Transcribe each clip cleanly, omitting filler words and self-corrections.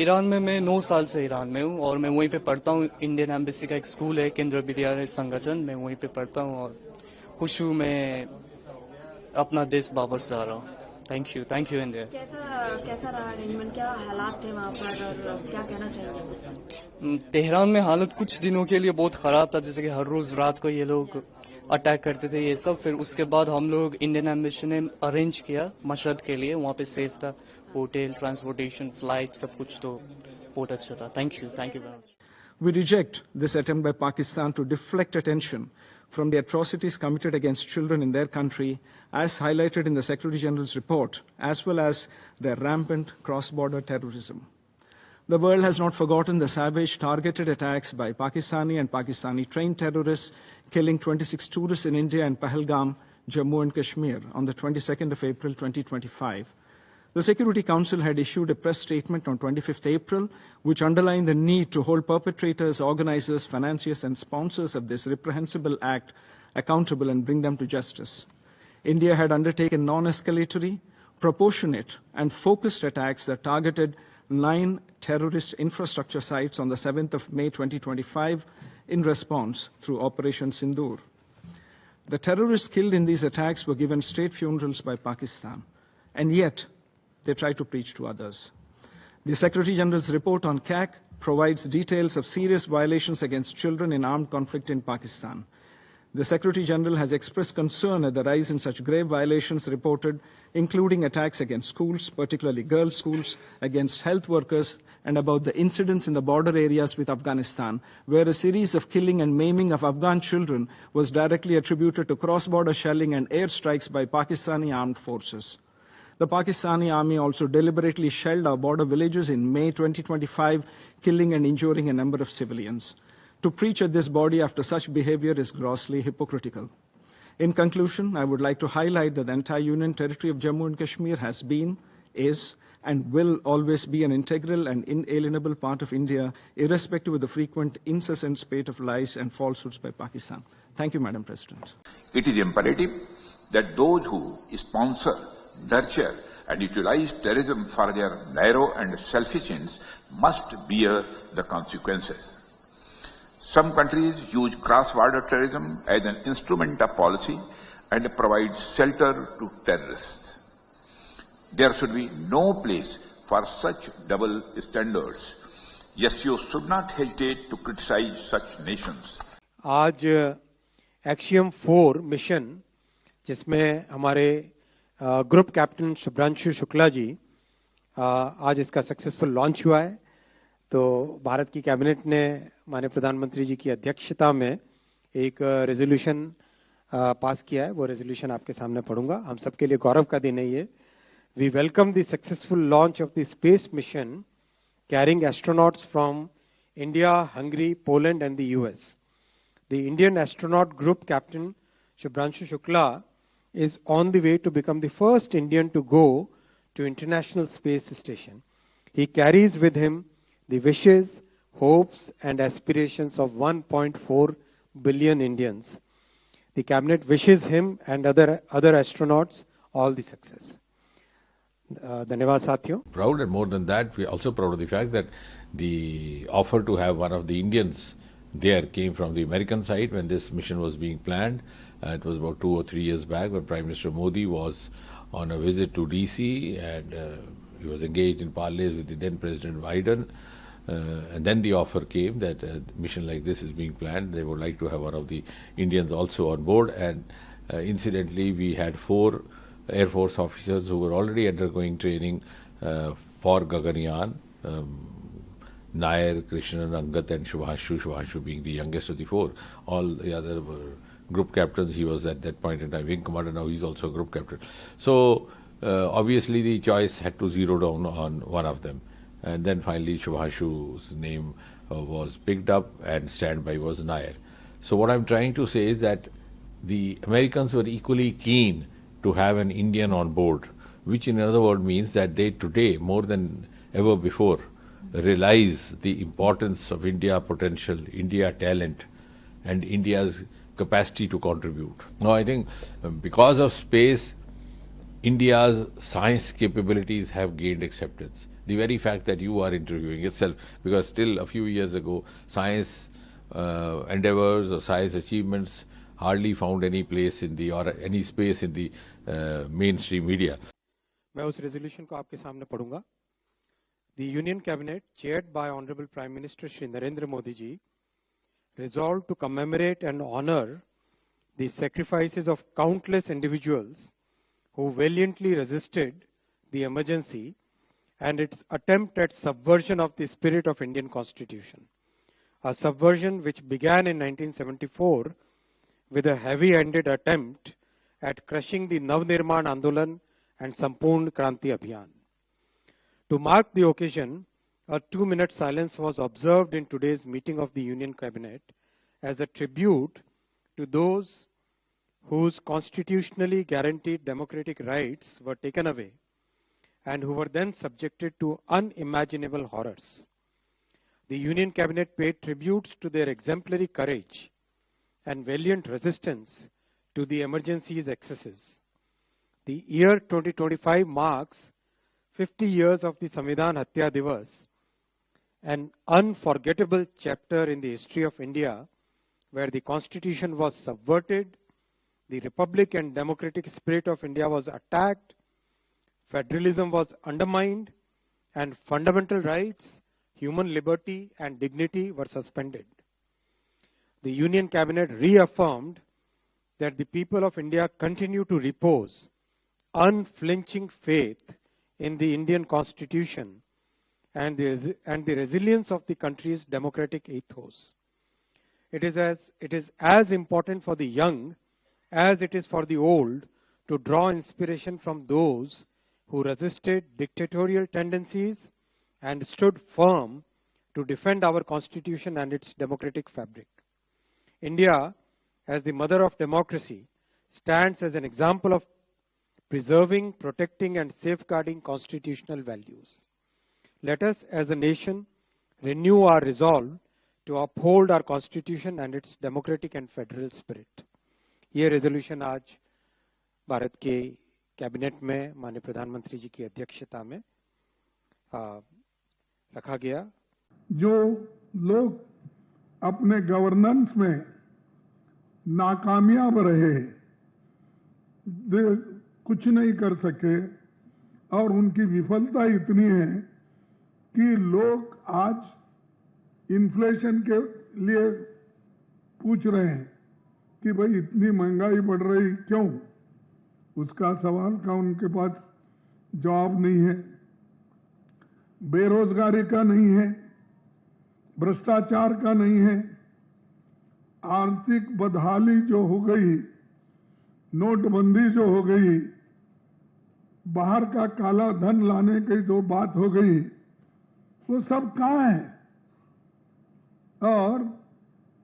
Iran में मैं 9 साल से ईरान में हूँ और मैं वहीं पे पढ़ता हूँ। इंडियन एम्बेसी का एक स्कूल है, केंद्रीय विद्यालय संगठन, मैं वहीं पे पढ़ता हूँ और खुश हूँ मैं अपना देश वापस जा रहा हूँ। Thank you India. कैसा रहा अरेंजमेंट, क्या हालात थे वहाँ पर और क्या कहना चाहिए? तेहरान में हालत कुछ दिनों के लिए बहुत ख़राब था, जैसे कि हर रोज़ रात को ये लोग अटैक करते थे ये सब। फिर उसके बाद हम लोग इंडियन एम्बेसी ने अरेंज किया मशहद के लिए, वहाँ पे सेफ था, होटल, ट्रांसपोर्टेशन, फ्लाइट, सब कुछ, तो बहुत अच्छा था। Thank you very much. We reject this attempt by Pakistan to deflect attention from the atrocities committed against children in their country, as highlighted in the Secretary General's report, as well as their rampant cross-border terrorism. The world has not forgotten the savage, targeted attacks by Pakistani and Pakistani-trained terrorists, killing 26 tourists in India and Pahalgam, Jammu and Kashmir, on the 22nd of April 2025. The Security Council had issued a press statement on 25th April, which underlined the need to hold perpetrators, organizers, financiers, and sponsors of this reprehensible act accountable and bring them to justice. India had undertaken non-escalatory, proportionate, and focused attacks that targeted 9 terrorist infrastructure sites on the 7th of May 2025 in response through Operation Sindoor. The terrorists killed in these attacks were given state funerals by Pakistan, and yet they try to preach to others. The Secretary General's report on CAC provides details of serious violations against children in armed conflict in Pakistan. The Secretary General has expressed concern at the rise in such grave violations reported, including attacks against schools, particularly girls' schools, against health workers, and about the incidents in the border areas with Afghanistan, where a series of killing and maiming of Afghan children was directly attributed to cross-border shelling and airstrikes by Pakistani armed forces. The Pakistani army also deliberately shelled our border villages in May 2025, killing and injuring a number of civilians. To preach at this body after such behavior is grossly hypocritical. In conclusion, I would like to highlight that the entire Union Territory of Jammu and Kashmir has been, is, and will always be an integral and inalienable part of India, irrespective of the frequent, incessant spate of lies and falsehoods by Pakistan. Thank you, Madam President. It is imperative that those who sponsor, nurture and utilize terrorism for their narrow and selfish ends must bear the consequences. Some countries use cross-border terrorism as an instrument of policy and provide shelter to terrorists. There should be no place for such double standards. Yes, you should not hesitate to criticize such nations. आज एक्शियम 4 mission, जिसमें हमारे group captain Shubhanshu Shukla ji, आज इसका successful launch हुआ है। तो भारत की cabinet ने माननीय प्रधानमंत्री जी की अध्यक्षता में एक रेजोल्यूशन पास किया है। वो रेजोल्यूशन आपके सामने पढ़ूंगा। हम सबके लिए गौरव का दिन है ये। We welcome the successful launch of the space mission carrying astronauts from India, Hungary, Poland and the US. The Indian astronaut group captain Shubhanshu Shukla is on the way to become the first Indian to go to International Space Station. He carries with him the wishes, hopes and aspirations of 1.4 billion Indians. The cabinet wishes him and other astronauts all the success. Dhanyavad Sathiyo. Proud, and more than that, we are also proud of the fact that the offer to have one of the Indians there came from the American side when this mission was being planned. It was about 2 or 3 years back when Prime Minister Modi was on a visit to DC, and he was engaged in parleys with the then President Biden. And then the offer came that a mission like this is being planned. They would like to have one of the Indians also on board. And incidentally, we had 4 Air Force officers who were already undergoing training for Gaganyaan. Nair, Krishnan, Angat and Shubhashu being the youngest of the 4. All the other were group captains. He was at that point in time wing commander. Now he's also a group captain. So obviously the choice had to zero down on one of them. And then finally Shubhashu's name was picked up and standby was Nair. So what I'm trying to say is that the Americans were equally keen to have an Indian on board, which in other words means that they today, more than ever before, realize the importance of India potential, India talent, and India's capacity to contribute. Now, I think because of space, India's science capabilities have gained acceptance. the very fact that you are interviewing itself, because still a few years ago, science endeavors or science achievements hardly found any place in the, or any space in the mainstream media. मैं उस resolution को आपके सामने पढ़ूंगा. The Union Cabinet, chaired by Honorable Prime Minister Shri Narendra Modi ji, resolved to commemorate and honor the sacrifices of countless individuals who valiantly resisted the emergency and its attempt at subversion of the spirit of Indian Constitution. A subversion which began in 1974 with a heavy-handed attempt at crushing the Navnirman Andolan and Sampoorn Kranti Abhiyan. To mark the occasion, a 2-minute silence was observed in today's meeting of the Union Cabinet as a tribute to those whose constitutionally guaranteed democratic rights were taken away and who were then subjected to unimaginable horrors. The Union Cabinet paid tributes to their exemplary courage and valiant resistance to the emergency's excesses. The year 2025 marks 50 years of the Samvidhan Hatya Divas, an unforgettable chapter in the history of India where the constitution was subverted, the republic and democratic spirit of India was attacked, federalism was undermined, and fundamental rights, human liberty and dignity were suspended. The Union Cabinet reaffirmed that the people of India continue to repose unflinching faith in the Indian Constitution and the resilience of the country's democratic ethos. It is as important for the young as it is for the old to draw inspiration from those who resisted dictatorial tendencies and stood firm to defend our Constitution and its democratic fabric. India, as the mother of democracy, stands as an example of preserving, protecting, and safeguarding constitutional values. Let us, as a nation, renew our resolve to uphold our Constitution and its democratic and federal spirit. ये resolution आज भारत के cabinet में माननीय प्रधानमंत्री जी की अध्यक्षता में रखा गया. जो लोग अपने गवर्नेंस में नाकामयाब रहे, कुछ नहीं कर सके और उनकी विफलता इतनी है कि लोग आज इन्फ्लेशन के लिए पूछ रहे हैं कि भाई इतनी महंगाई बढ़ रही क्यों. उसका सवाल का उनके पास जवाब नहीं है. बेरोजगारी का नहीं है, भ्रष्टाचार का नहीं है, आर्थिक बदहाली जो हो गई, नोटबंदी जो हो गई, बाहर का काला धन लाने की जो बात हो गई, वो सब कहाँ है. और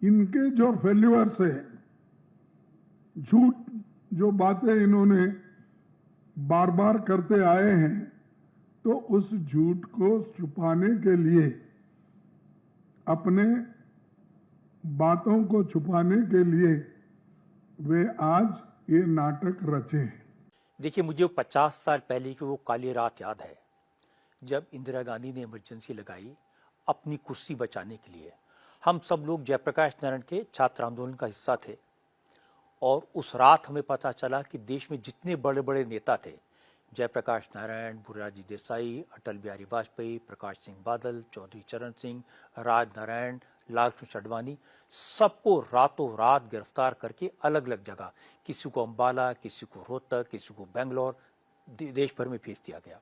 इनके जो फेल्यूअर्स है, झूठ जो बातें इन्होंने बार बार करते आए हैं, तो उस झूठ को छुपाने के लिए, अपने बातों को छुपाने के लिए वे आज ये नाटक रचे हैं. देखिए, मुझे 50 साल पहले की वो काली रात याद है जब इंदिरा गांधी ने इमरजेंसी लगाई अपनी कुर्सी बचाने के लिए. हम सब लोग जयप्रकाश नारायण के छात्र आंदोलन का हिस्सा थे और उस रात हमें पता चला कि देश में जितने बड़े बड़े नेता थे, जयप्रकाश नारायण, बुर्राजी देसाई, अटल बिहारी वाजपेयी, प्रकाश सिंह बादल, चौधरी चरण सिंह, राज नारायण, लालकृष्ण अडवाणी, सबको रातों रात गिरफ्तार करके अलग अलग जगह, किसी को अंबाला, किसी को रोहतक, किसी को बेंगलोर, देश भर में भेज दिया गया.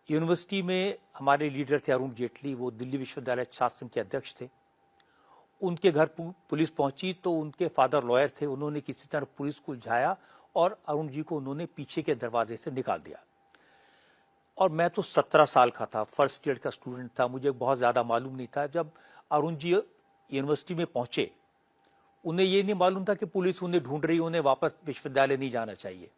यूनिवर्सिटी में हमारे लीडर थे अरुण जेटली, वो दिल्ली विश्वविद्यालय छात्र संघ के अध्यक्ष थे. उनके घर पुलिस पहुंची तो उनके फादर लॉयर थे, उन्होंने किसी तरह पुलिस को उलझाया और अरुण जी को उन्होंने पीछे के दरवाजे से निकाल दिया. और मैं तो 17 साल का था, फर्स्ट ईयर का स्टूडेंट था, मुझे बहुत ज्यादा मालूम नहीं था. जब अरुण जी यूनिवर्सिटी में पहुंचे, उन्हें ये नहीं मालूम था कि पुलिस उन्हें ढूंढ रही, उन्हें वापस विश्वविद्यालय नहीं जाना चाहिए.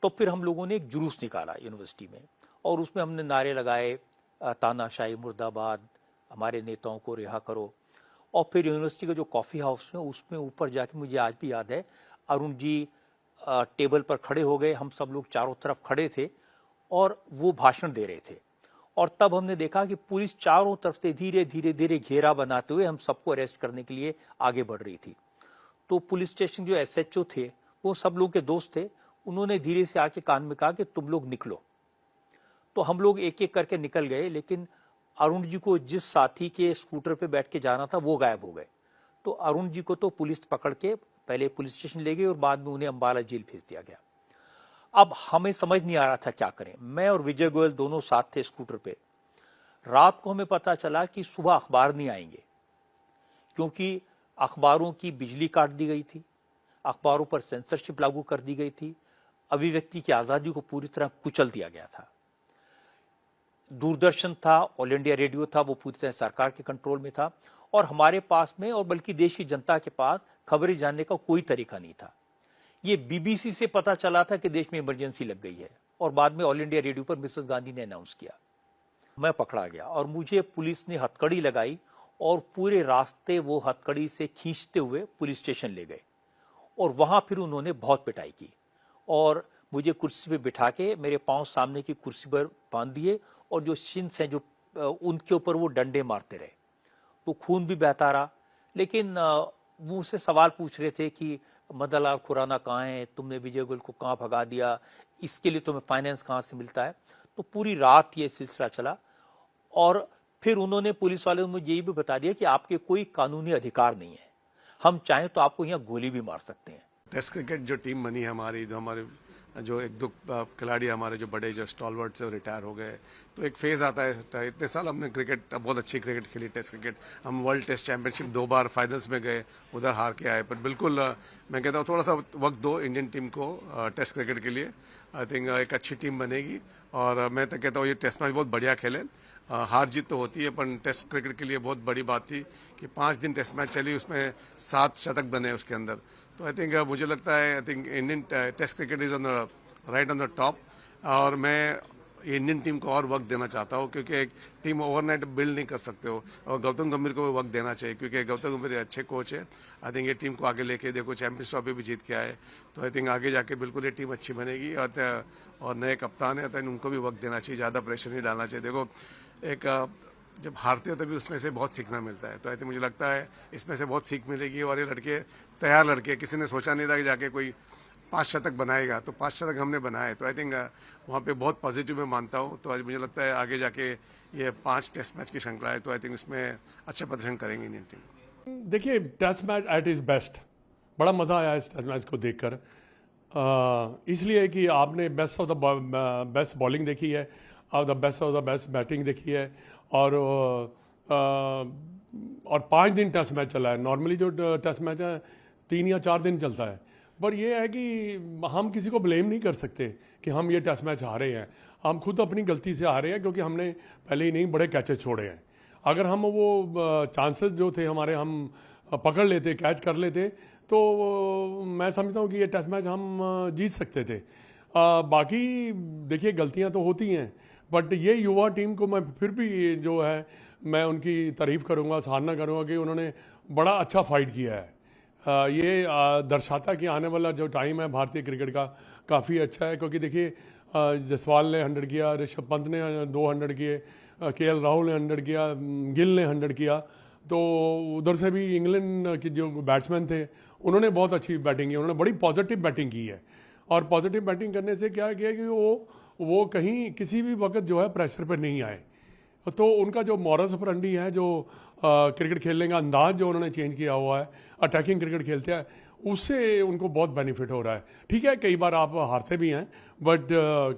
तो फिर हम लोगों ने एक जुलूस निकाला यूनिवर्सिटी में और उसमें हमने नारे लगाए, तानाशाही मुर्दाबाद, हमारे नेताओं को रिहा करो. और फिर यूनिवर्सिटी का जो कॉफी हाउस में, उसमें ऊपर जाके मुझे आज भी याद है, अरुण जी टेबल पर खड़े हो गए, हम सब लोग चारों तरफ खड़े थे और वो भाषण दे रहे थे. और तब हमने देखा कि पुलिस चारों तरफ से धीरे धीरे धीरे घेरा बनाते हुए हम सबको अरेस्ट करने के लिए आगे बढ़ रही थी। तो पुलिस स्टेशन जो SHO थे वो सब लोग के दोस्त थे, उन्होंने धीरे से आके कान में कहा कि तुम लोग निकलो। तो हम लोग एक एक करके निकल गए, लेकिन अरुण जी को जिस साथी के स्कूटर पे बैठ के जाना था वो गायब हो गए। तो अरुण जी को तो पुलिस पकड़ के पहले पुलिस स्टेशन ले गई और बाद में उन्हें अंबाला जेल भेज दिया गया। अब हमें समझ नहीं आ रहा था क्या करें। मैं और विजय गोयल दोनों साथ थे स्कूटर पे। रात को हमें पता चला कि सुबह अखबार नहीं आएंगे, क्योंकि अखबारों की बिजली काट दी गई थी, अखबारों पर सेंसरशिप लागू कर दी गई थी, अभिव्यक्ति की आजादी को पूरी तरह कुचल दिया गया था। दूरदर्शन था, ऑल इंडिया रेडियो था, वो पूरी तरह सरकार के कंट्रोल में था और हमारे पास में और बल्कि देश की जनता के पास खबरें जानने का कोई तरीका नहीं था। ये BBC से पता चला था कि देश में इमरजेंसी लग गई है और बाद में ऑल इंडिया रेडियो पर मिसेस गांधी ने अनाउंस किया। मैं पकड़ा गया और मुझे पुलिस ने हथकड़ी लगाई और पूरे रास्ते वो हथकड़ी से खींचते हुए पुलिस स्टेशन ले गए और वहां फिर उन्होंने बहुत पिटाई की और मुझे कुर्सी पे बिठा के मेरे पांव सामने की कुर्सी पर बांध दिए और जो शिन्स हैं जो उनके ऊपर वो डंडे मारते रहे। तो खून भी बहता रहा, लेकिन वो मुझसे सवाल पूछ रहे थे कि मदनलाल खुराना कहाँ है, तुमने विजय गोयल को कहाँ भगा दिया, इसके लिए तुम्हें फाइनेंस कहाँ से मिलता है। तो पूरी रात ये सिलसिला चला और फिर उन्होंने पुलिस वाले मुझे ये भी बता दिया कि आपके कोई कानूनी अधिकार नहीं है, हम चाहें तो आपको यहाँ गोली भी मार सकते हैं। टेस्ट क्रिकेट जो टीम बनी है हमारी, जो हमारे जो एक दो खिलाड़ी हमारे जो बड़े जो स्टॉलवर्ड से रिटायर हो गए, तो एक फेज आता है। इतने साल हमने क्रिकेट बहुत अच्छी क्रिकेट खेली, टेस्ट क्रिकेट। हम वर्ल्ड टेस्ट चैंपियनशिप 2 बार फाइनल्स में गए, उधर हार के आए। पर बिल्कुल मैं कहता हूँ थोड़ा सा वक्त दो इंडियन टीम को टेस्ट क्रिकेट के लिए। आई थिंक एक अच्छी टीम बनेगी और मैं तो कहता हूँ ये टेस्ट मैच बहुत बढ़िया खेले। हार जीत तो होती है, पर टेस्ट क्रिकेट के लिए बहुत बड़ी बात थी कि 5 दिन टेस्ट मैच चली, उसमें 7 शतक बने उसके अंदर। तो आई थिंक मुझे लगता है I think Indian test cricket is on the right on the top. और मैं इंडियन टीम को और वक्त देना चाहता हूँ, क्योंकि एक टीम ओवरनाइट बिल्ड नहीं कर सकते हो और गौतम गंभीर को भी वक्त देना चाहिए, क्योंकि गौतम गंभीर अच्छे कोच है। आई थिंक ये टीम को आगे लेके देखो, चैंपियंस ट्रॉफी भी जीत के आए, तो आई थिंक आगे जाके बिल्कुल ये टीम अच्छी बनेगी। और नए कप्तान है तो उनको भी वक्त देना चाहिए, ज़्यादा प्रेशर नहीं डालना चाहिए। देखो एक जब हारते हो तभी उसमें से बहुत सीखना मिलता है, तो आई थिंक मुझे लगता है इसमें से बहुत सीख मिलेगी। और ये लड़के तैयार लड़के, किसी ने सोचा नहीं था कि जाके कोई 5 शतक बनाएगा, तो 5 शतक हमने बनाए। तो आई थिंक वहाँ पे बहुत पॉजिटिव मैं मानता हूँ। तो आज मुझे लगता है आगे जाके ये 5 टेस्ट मैच की श्रृंखला है, तो आई थिंक इसमें अच्छा प्रदर्शन करेंगे इंडियन टीम। देखिए, test match it is best, बड़ा मज़ा आया इस टेस्ट मैच को देखकर, इसलिए कि आपने best of the best bowling देखी है और the best of the best batting देखी है और 5 दिन टेस्ट मैच चला है। नॉर्मली जो टेस्ट मैच है 3 या 4 दिन चलता है, पर ये है कि हम किसी को ब्लेम नहीं कर सकते कि हम ये टेस्ट मैच हारे हैं। हम खुद अपनी गलती से हारे हैं, क्योंकि हमने पहले ही नहीं बड़े कैचेस छोड़े हैं। अगर हम वो चांसेस जो थे हमारे हम पकड़ लेते, कैच कर लेते, तो मैं समझता हूँ कि ये टेस्ट मैच हम जीत सकते थे। बाकी देखिए, गलतियाँ तो होती हैं, बट ये युवा टीम को मैं फिर भी जो है मैं उनकी तारीफ़ करूँगा, सराहना करूँगा कि उन्होंने बड़ा अच्छा फाइट किया है। ये दर्शाता कि आने वाला जो टाइम है भारतीय क्रिकेट का काफ़ी अच्छा है, क्योंकि देखिए जसवाल ने 100 किया, ऋषभ पंत ने 200 किए, KL राहुल ने 100 किया, गिल ने 100 किया। तो उधर से भी इंग्लैंड के जो बैट्समैन थे उन्होंने बहुत अच्छी बैटिंग की, उन्होंने बड़ी पॉजिटिव बैटिंग की है। और पॉजिटिव बैटिंग करने से क्या किया कि वो कहीं किसी भी वक्त जो है प्रेशर पर नहीं आए। तो उनका जो मॉरस ऑपरेंडी है, जो क्रिकेट खेलने का अंदाज जो उन्होंने चेंज किया हुआ है, अटैकिंग क्रिकेट खेलते हैं, उससे उनको बहुत बेनिफिट हो रहा है। ठीक है, कई बार आप हारते भी हैं, बट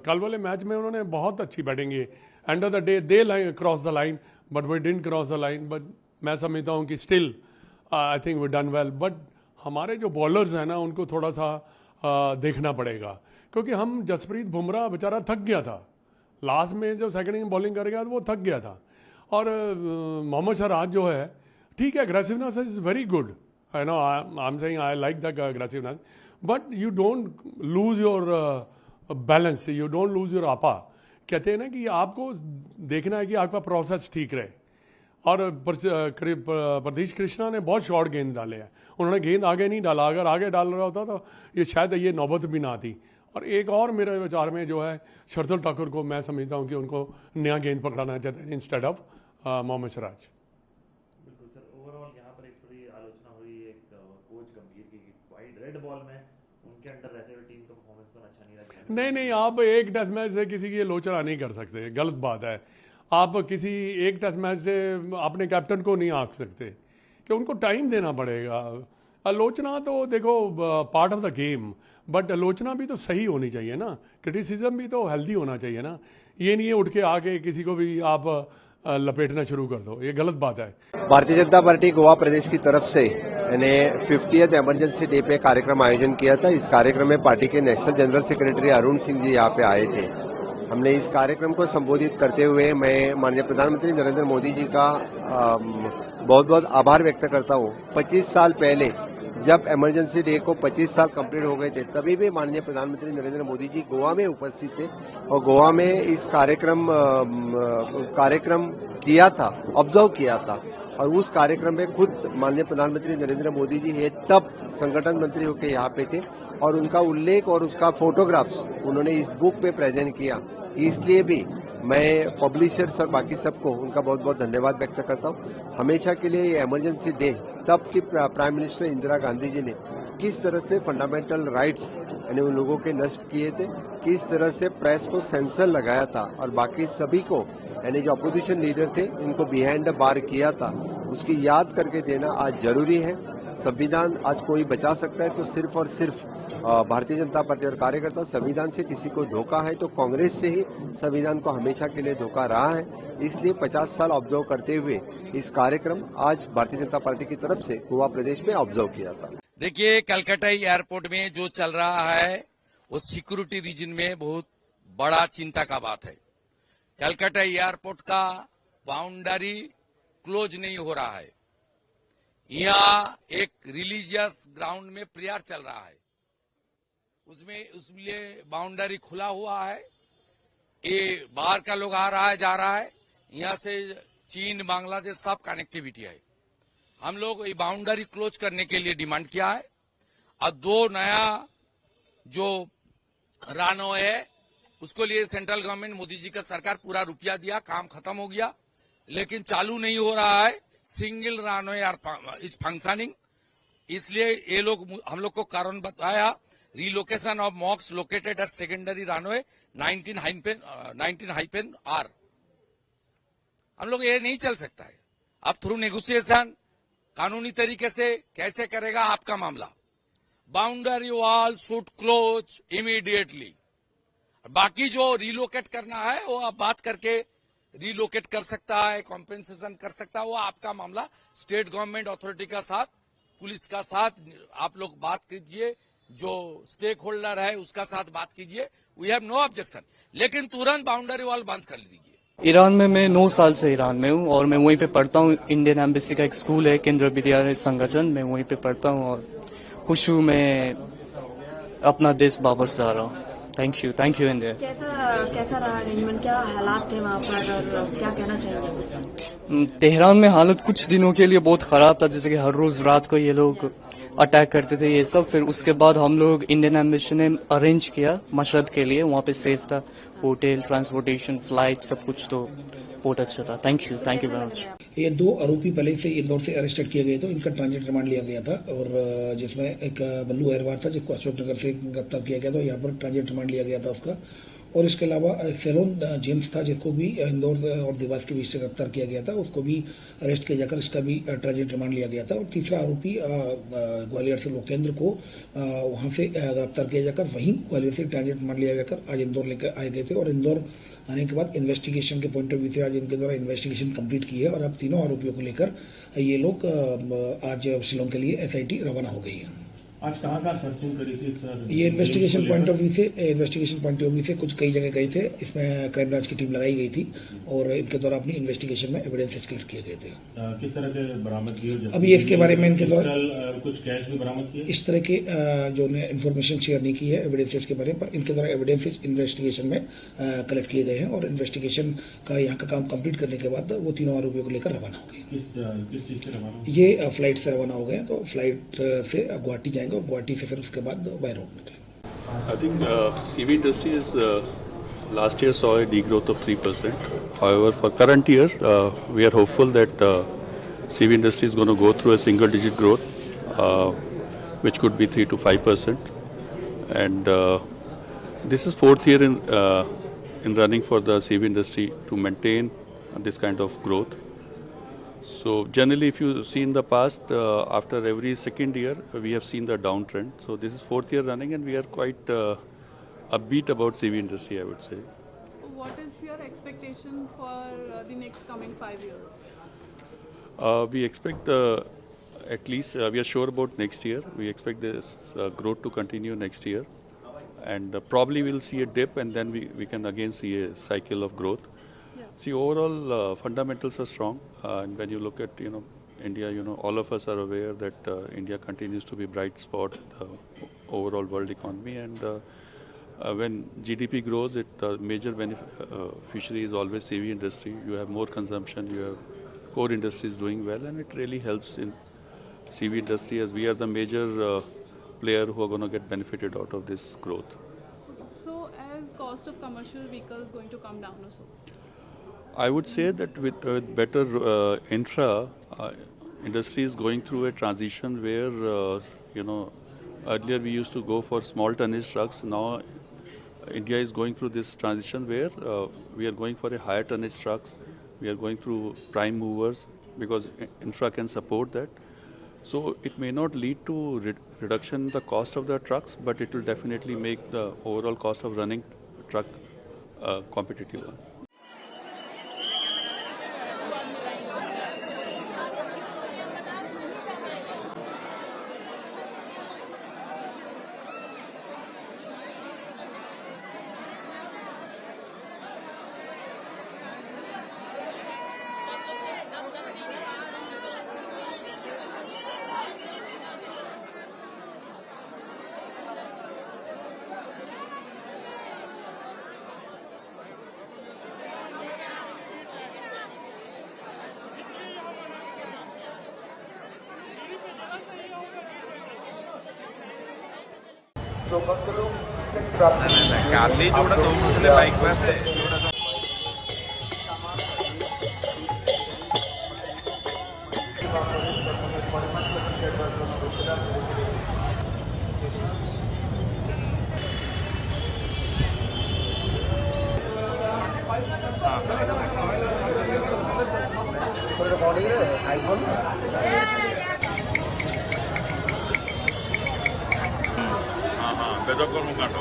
कल वाले मैच में उन्होंने बहुत अच्छी बैटिंग की। End of the day they cross the line, but we didn't cross the line. But मैं समझता हूँ कि still I think we done well. But हमारे जो बॉलर्स हैं ना, उनको थोड़ा सा देखना पड़ेगा, क्योंकि हम जसप्रीत बुमराह बेचारा थक गया था लास्ट में, जो सेकंड इनिंग बॉलिंग करेगा वो थक गया था। और मोहम्मद शहराज जो है, ठीक है, aggressiveness is very good, I know, I am saying I like the aggressiveness, but you don't lose your balance, you don't lose your आपा। कहते हैं ना कि आपको देखना है कि आपका प्रोसेस ठीक रहे। और प्रदीश कृष्णा ने बहुत शॉर्ट गेंद डाले हैं, उन्होंने गेंद आगे नहीं डाला, अगर आगे डाल रहा होता तो ये शायद ये नौबत भी ना आती। और एक और मेरे विचार में जो है शर्दुल ठाकुर को मैं समझता हूं कि उनको नया गेंद पकड़ाना चाहते हैं इंस्टेड ऑफ मोहम्मद सिराज। बिल्कुल सर, ओवरऑल यहाँ पर एक थोड़ी आलोचना हुई एक कोच गंभीर की वाइड रेड बॉल में उनके अंडर रहते हुए टीम का परफॉर्मेंस तो अच्छा नहीं रहा। नहीं, आप एक टेस्ट मैच से किसी की आलोचना नहीं कर सकते, गलत बात है। आप किसी एक टेस्ट मैच से अपने कैप्टन को नहीं आंक सकते कि उनको टाइम देना पड़ेगा। आलोचना तो देखो part of the game, but आलोचना भी तो सही होनी चाहिए ना, क्रिटिसिज्म भी तो हेल्दी होना चाहिए ना। ये नहीं है उठ के आके किसी को भी आप लपेटना शुरू कर दो, ये गलत बात है। भारतीय जनता पार्टी गोवा प्रदेश की तरफ से ने 50th इमरजेंसी डे पे कार्यक्रम आयोजन किया था। इस कार्यक्रम में पार्टी के national general secretary Arun Singh ji यहाँ पे आए थे। हमने इस कार्यक्रम को संबोधित करते हुए मैं माननीय प्रधानमंत्री नरेंद्र मोदी जी का बहुत बहुत आभार व्यक्त करता हूँ। 25 साल पहले जब इमरजेंसी डे को 25 साल कंप्लीट हो गए थे, तभी भी माननीय प्रधानमंत्री नरेंद्र मोदी जी गोवा में उपस्थित थे और गोवा में इस कार्यक्रम किया था, ऑब्जर्व किया था। और उस कार्यक्रम में खुद माननीय प्रधानमंत्री नरेंद्र मोदी जी ये तब संगठन मंत्री होकर यहाँ पे थे और उनका उल्लेख और उसका फोटोग्राफ्स उन्होंने इस बुक पे प्रेजेंट किया। इसलिए भी मैं पब्लिशर्स और बाकी सबको उनका बहुत बहुत धन्यवाद व्यक्त करता हूँ। हमेशा के लिए ये इमरजेंसी डे तब की प्राइम मिनिस्टर इंदिरा गांधी जी ने किस तरह से फंडामेंटल राइट्स यानी उन लोगों के नष्ट किए थे, किस तरह से प्रेस को सेंसर लगाया था और बाकी सभी को यानी जो अपोजिशन लीडर थे इनको बिहाइंड द बार किया था, उसकी याद करके देना आज जरूरी है। संविधान आज कोई बचा सकता है तो सिर्फ और सिर्फ भारतीय जनता पार्टी और कार्यकर्ता। संविधान से किसी को धोखा है तो कांग्रेस से ही संविधान को हमेशा के लिए धोखा रहा है। इसलिए 50 साल ऑब्जर्व करते हुए इस कार्यक्रम आज भारतीय जनता पार्टी की तरफ से गोवा प्रदेश में ऑब्जर्व किया था। देखिए, कलकत्ता एयरपोर्ट में जो चल रहा है वो सिक्योरिटी रीजन में बहुत बड़ा चिंता का बात है। कलकत्ता एयरपोर्ट का बाउंड्री क्लोज नहीं हो रहा है। यहाँ एक रिलीजियस ग्राउंड में प्रेयर चल रहा है, उसमें बाउंड्री खुला हुआ है। ये बाहर का लोग आ रहा है जा रहा है, यहाँ से चीन बांग्लादेश सब कनेक्टिविटी है। हम लोग ये बाउंड्री क्लोज करने के लिए डिमांड किया है और 2 नया जो रनवे है उसको लिए सेंट्रल गवर्नमेंट मोदी जी का सरकार पूरा रुपया दिया, काम खत्म हो गया, लेकिन चालू नहीं हो रहा है। सिंगल रनवे इज फंक्शनिंग, इसलिए ये लोग हम लोग को कारण बताया relocation of mosques located at secondary runway 19-R। हम लोग ये नहीं चल सकता है। अब थ्रू नेगोशिएशन कानूनी तरीके से कैसे करेगा आपका मामला। Boundary wall should close immediately. बाकी जो रिलोकेट करना है वो आप बात करके रिलोकेट कर सकता है, कॉम्पेंसेशन कर सकता है, वो आपका मामला स्टेट गवर्नमेंट अथॉरिटी का साथ, पुलिस का साथ आप लोग बात कीजिए, जो स्टेक होल्डर है उसका साथ बात कीजिए। वी हैव नो ऑब्जेक्शन, लेकिन तुरंत बाउंड्री वॉल बंद कर दीजिए। ईरान में मैं 9 साल से ईरान में हूँ और मैं वहीं पे पढ़ता हूँ। इंडियन एम्बेसी का एक स्कूल है, केंद्रीय विद्यालय संगठन, मैं वहीं पे पढ़ता हूँ और खुश हूँ मैं अपना देश वापस जा रहा हूँ। Thank you India. कैसा रहा अरेंजमेंट, क्या हालात थे वहाँ पर और क्या कहना चाहिए? तेहरान में हालत कुछ दिनों के लिए बहुत खराब था, जैसे कि हर रोज रात को ये लोग अटैक करते थे ये सब। फिर उसके बाद हम लोग इंडियन एम्बेसी ने अरेंज किया मशहद के लिए, वहाँ पे सेफ था, होटल, ट्रांसपोर्टेशन, फ्लाइट, सब कुछ, तो बहुत अच्छा था। Thank you very much. ये 2 आरोपी पहले से इंदौर से अरेस्टेड किए गए थे, इनका ट्रांजिट रिमांड लिया गया था और जिसमें एक बल्लू अहरवार था जिसको अशोकनगर से गिरफ्तार किया गया था, यहाँ पर ट्रांजिट रिमांड लिया गया था उसका। और इसके अलावा सेलोन जेम्स था जिसको भी इंदौर और देवास के बीच से गिरफ्तार किया गया था, उसको भी अरेस्ट किया जाकर इसका भी ट्रांजिट रिमांड लिया गया था। और तीसरा आरोपी ग्वालियर से लोकेंद्र को वहां से गिरफ्तार किया जाकर वहीं ग्वालियर से ट्रांजिट रिमांड लिया जाकर आज इंदौर लेकर आए गए थे। और इंदौर आने के बाद इन्वेस्टिगेशन के पॉइंट ऑफ व्यू से आज इनके द्वारा इन्वेस्टिगेशन कंप्लीट की है और अब तीनों आरोपियों को लेकर ये लोग आज शिलोंग के लिए SIT रवाना हो गई है। आज कहाँ का सर्चिंग करी थी सर? ये इन्वेस्टिगेशन पॉइंट ऑफ व्यू से कुछ कई जगह गए थे, इसमें क्राइम ब्रांच की टीम लगाई गई थी और इनके द्वारा अपनी इन्वेस्टिगेशन में एविडेंसेस कलेक्ट किए गए थे। किस तरह के बरामद किए? अभी इसके बारे में इनके द्वारा कुछ कैश भी बरामद किए, इस तरह के जो ने इन्फॉर्मेशन शेयर नहीं की है एविडेंसेस के बारे में, पर इनके द्वारा एविडेंसेस इन्वेस्टिगेशन में कलेक्ट किए गए हैं और इन्वेस्टिगेशन का यहाँ का काम कंप्लीट करने के बाद वो तीनों आरोपियों को लेकर रवाना हो गए। किस चीज से रवाना? ये फ्लाइट से रवाना हो गए, तो फ्लाइट से गुवाहाटी जाएंगे और गुवाहाटी से फिर उसके बाद बाय रोड निकले। I think CV industry is last year saw a degrowth of 3%. However, for current year, we are hopeful that CV industry is going to go through a single-digit growth, which could be 3 to 5%. And this is fourth year in running for the CV industry to maintain this kind of growth. So generally, if you see in the past, after every second year, we have seen the downtrend. So this is fourth year running, and we are quite upbeat about CV industry, I would say. What is your expectation for the next coming 5 years? We expect at least, we are sure about next year. We expect this growth to continue next year. And probably we'll see a dip, and then we can again see a cycle of growth. See, overall fundamentals are strong, and when you look at India, all of us are aware that India continues to be a bright spot in the overall world economy, and when GDP grows, the major beneficiary is always CV industry. You have more consumption, you have core industries doing well, and it really helps in CV industry, as we are the major player who are going to get benefited out of this growth. So, as cost of commercial vehicles going to come down also? I would say that with better infra, industry is going through a transition where, earlier we used to go for small tonnage trucks. Now, India is going through this transition where we are going for a higher tonnage trucks. We are going through prime movers because infra can support that. So it may not lead to reduction in the cost of the trucks, but it will definitely make the overall cost of running truck competitive. କାଲି ଯୋଉଟା ଦଉଥିଲେ bike pass ବେଦକର୍ମ କାଣ୍ଡ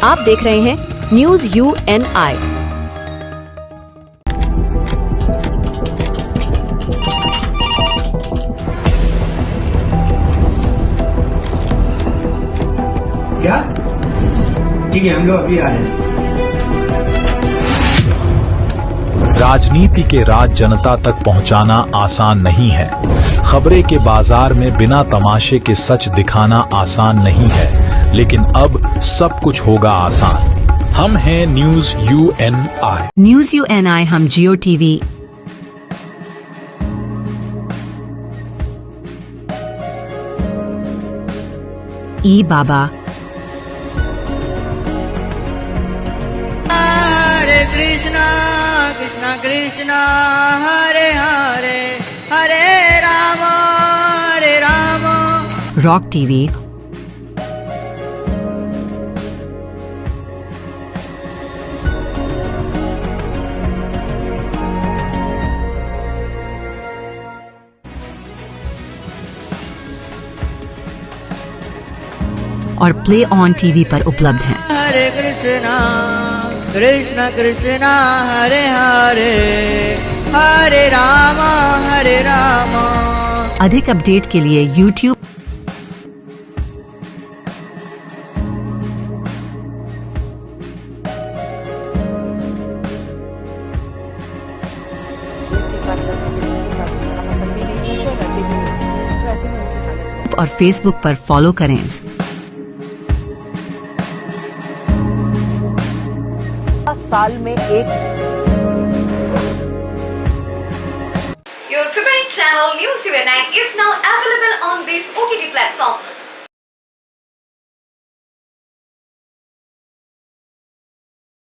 आप देख रहे हैं news UNI। क्या ठीक है, हम लोग अभी आ रहे हैं। राजनीति के राज जनता तक पहुंचाना आसान नहीं है। खबरें के बाजार में बिना तमाशे के सच दिखाना आसान नहीं है, लेकिन अब सब कुछ होगा आसान। हम हैं न्यूज UNI। न्यूज UNI हम जियो TV, ई बाबा, हरे कृष्णा कृष्णा कृष्णा हरे हरे हरे राम रॉक TV, और प्ले ऑन टीवी पर उपलब्ध हैं। हरे कृष्णा कृष्ण कृष्णा हरे हरे हरे रामा अधिक अपडेट के लिए YouTube और Facebook पर फॉलो करें। साल में एक Your favorite channel News UNI is now available on these OTT platforms.